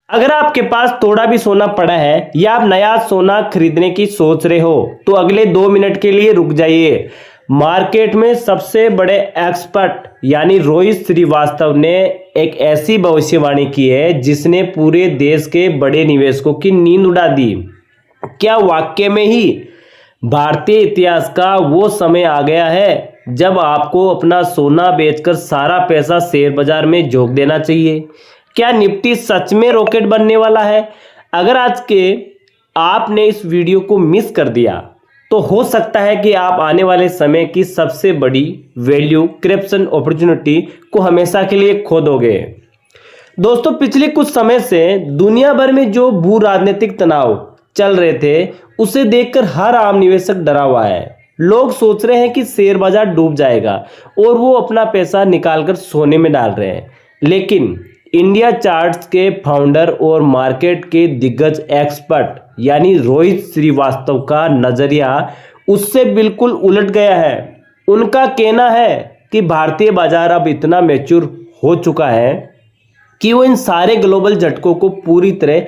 अगर आपके पास थोड़ा भी सोना पड़ा है या आप नया सोना खरीदने की सोच रहे हो तो अगले 2 मिनट के लिए रुक जाइए। मार्केट में सबसे बड़े एक्सपर्ट यानी रोहित श्रीवास्तव ने एक ऐसी भविष्यवाणी की है जिसने पूरे देश के बड़े निवेशकों की नींद उड़ा दी। क्या वाकई में ही भारतीय इतिहास का वो समय आ गया है जब आपको अपना सोना बेचकर सारा पैसा शेयर बाजार में झोंक देना चाहिए? क्या निफ्टी सच में रॉकेट बनने वाला है? अगर आज के आपने इस वीडियो को मिस कर दिया तो हो सकता है कि आप आने वाले समय की सबसे बड़ी वैल्यू क्रिएशन अपॉर्चुनिटी को हमेशा के लिए खो दोगे। दोस्तों, पिछले कुछ समय से दुनिया भर में जो भू राजनीतिक तनाव चल रहे थे उसे देखकर हर आम निवेशक डरा हुआ है। लोग सोच रहे हैं कि शेयर बाजार डूब जाएगा और वो अपना पैसा निकालकर सोने में डाल रहे हैं। लेकिन इंडिया चार्ट्स के फाउंडर और मार्केट के दिग्गज एक्सपर्ट यानी रोहित श्रीवास्तव का नजरिया उससे बिल्कुल उलट गया है। उनका कहना है कि भारतीय बाजार अब इतना मैच्योर हो चुका है कि वो इन सारे ग्लोबल झटकों को पूरी तरह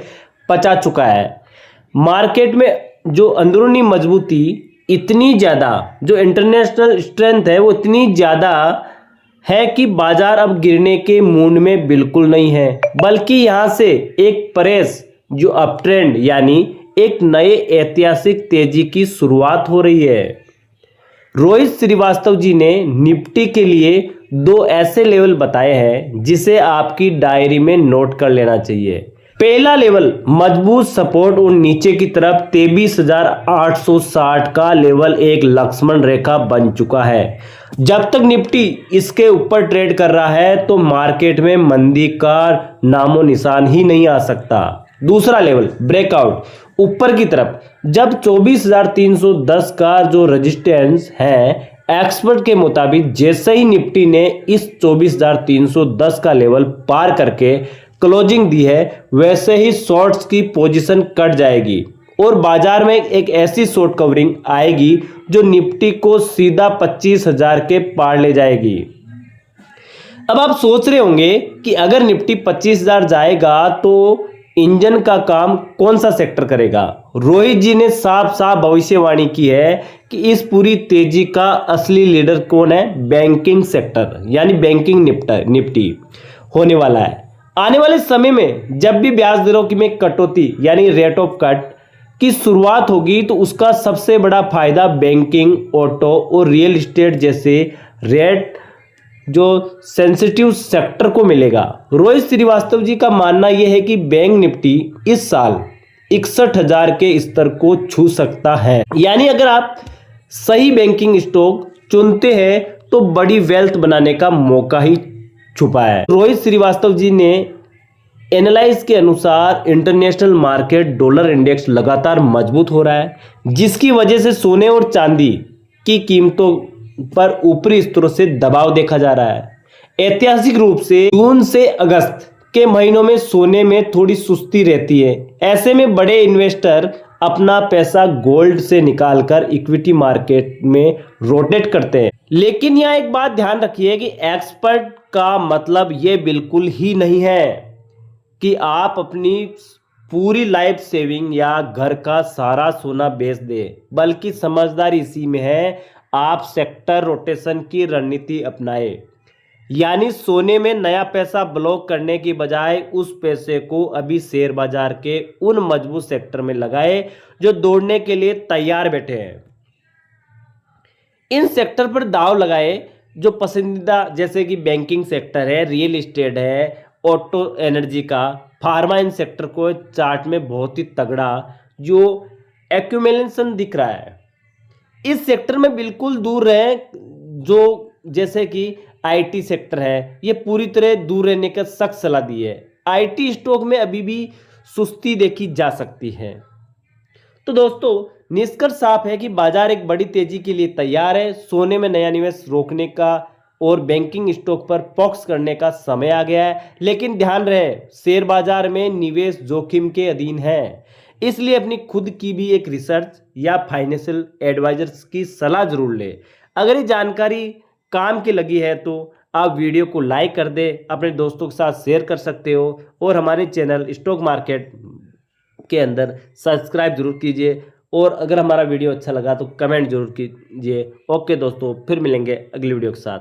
पचा चुका है। मार्केट में जो अंदरूनी मजबूती इतनी ज़्यादा, जो इंटरनेशनल स्ट्रेंथ है वो इतनी ज़्यादा है कि बाजार अब गिरने के मूड में बिल्कुल नहीं है, बल्कि यहाँ से एक प्रेस जो अप ट्रेंड यानी एक नए ऐतिहासिक तेजी की शुरुआत हो रही है। रोहित श्रीवास्तव जी ने निफ्टी के लिए 2 ऐसे लेवल बताए हैं जिसे आपकी डायरी में नोट कर लेना चाहिए। पहला लेवल मजबूत सपोर्ट और नीचे की तरफ 23,860 का लेवल एक लक्ष्मण रेखा बन चुका है। जब तक निफ्टी इसके ऊपर ट्रेड कर रहा है तो मार्केट में मंदी का नामो निशान ही नहीं आ सकता। दूसरा लेवल ब्रेकआउट ऊपर की तरफ, जब 24,310 का जो रेजिस्टेंस है, एक्सपर्ट के मुताबिक जैसे ही निफ्टी ने इस 24,310 का लेवल पार करके क्लोजिंग दी है वैसे ही शॉर्ट्स की पोजीशन कट जाएगी और बाजार में एक ऐसी शॉर्ट कवरिंग आएगी जो निफ्टी को सीधा 25,000 के पार ले जाएगी। अब आप सोच रहे होंगे कि अगर निफ्टी 25,000 जाएगा तो इंजन का काम कौन सा सेक्टर करेगा? रोहित जी ने साफ साफ भविष्यवाणी की है कि इस पूरी तेजी का असली लीडर कौन है? बैंकिंग सेक्टर यानी बैंकिंग निफ्टी होने वाला है। आने वाले समय में जब भी ब्याज दरों की में कटौती यानी रेट ऑफ कट की शुरुआत होगी तो उसका सबसे बड़ा फायदा बैंकिंग, ऑटो और रियल एस्टेट जैसे रेट जो सेंसिटिव सेक्टर को मिलेगा। रोहित श्रीवास्तव जी का मानना यह है कि बैंक निफ्टी इस साल 61,000 के स्तर को छू सकता है। यानी अगर आप सही बैंकिंग स्टॉक चुनते हैं तो बड़ी वेल्थ बनाने का मौका ही छुपा है। रोहित श्रीवास्तव जी ने एनालाइज के अनुसार इंटरनेशनल मार्केट डॉलर इंडेक्स लगातार मजबूत हो रहा है, जिसकी वजह से सोने और चांदी की कीमतों पर ऊपरी स्तरों से दबाव देखा जा रहा है। ऐतिहासिक रूप से जून से अगस्त के महीनों में सोने में थोड़ी सुस्ती रहती है। ऐसे में बड़े इन्वेस्टर अपना पैसा गोल्ड से निकालकर इक्विटी मार्केट में रोटेट करते हैं। लेकिन यहाँ एक बात ध्यान रखिए कि एक्सपर्ट का मतलब ये बिल्कुल ही नहीं है कि आप अपनी पूरी लाइफ सेविंग या घर का सारा सोना बेच दें, बल्कि समझदारी इसी में है आप सेक्टर रोटेशन की रणनीति अपनाएं। यानी सोने में नया पैसा ब्लॉक करने की बजाय उस पैसे को अभी शेयर बाजार के उन मजबूत सेक्टर में लगाएं जो दौड़ने के लिए तैयार बैठे हैं। इन सेक्टर पर दाव लगाए जो पसंदीदा, जैसे कि बैंकिंग सेक्टर है, रियल एस्टेट है, ऑटो एनर्जी का, फार्मा। इन सेक्टर को चार्ट में बहुत ही तगड़ा जो एक्यूमुलेशन दिख रहा है। इस सेक्टर में बिल्कुल दूर रहे जो जैसे कि आईटी सेक्टर है, ये पूरी तरह दूर रहने का सख्त सलाह दी है। आईटी स्टॉक में अभी भी सुस्ती देखी जा सकती है। तो दोस्तों, निष्कर्ष साफ है कि बाजार एक बड़ी तेजी के लिए तैयार है। सोने में नया निवेश रोकने का और बैंकिंग स्टॉक पर फोकस करने का समय आ गया है। लेकिन ध्यान रहे, शेयर बाजार में निवेश जोखिम के अधीन है, इसलिए अपनी खुद की भी एक रिसर्च या फाइनेंशियल एडवाइजर्स की सलाह जरूर ले। अगर ये जानकारी काम की लगी है तो आप वीडियो को लाइक कर दें, अपने दोस्तों के साथ शेयर कर सकते हो और हमारे चैनल स्टॉक मार्केट के अंदर सब्सक्राइब जरूर कीजिए। और अगर हमारा वीडियो अच्छा लगा तो कमेंट जरूर कीजिए। ओके दोस्तों, फिर मिलेंगे अगली वीडियो के साथ।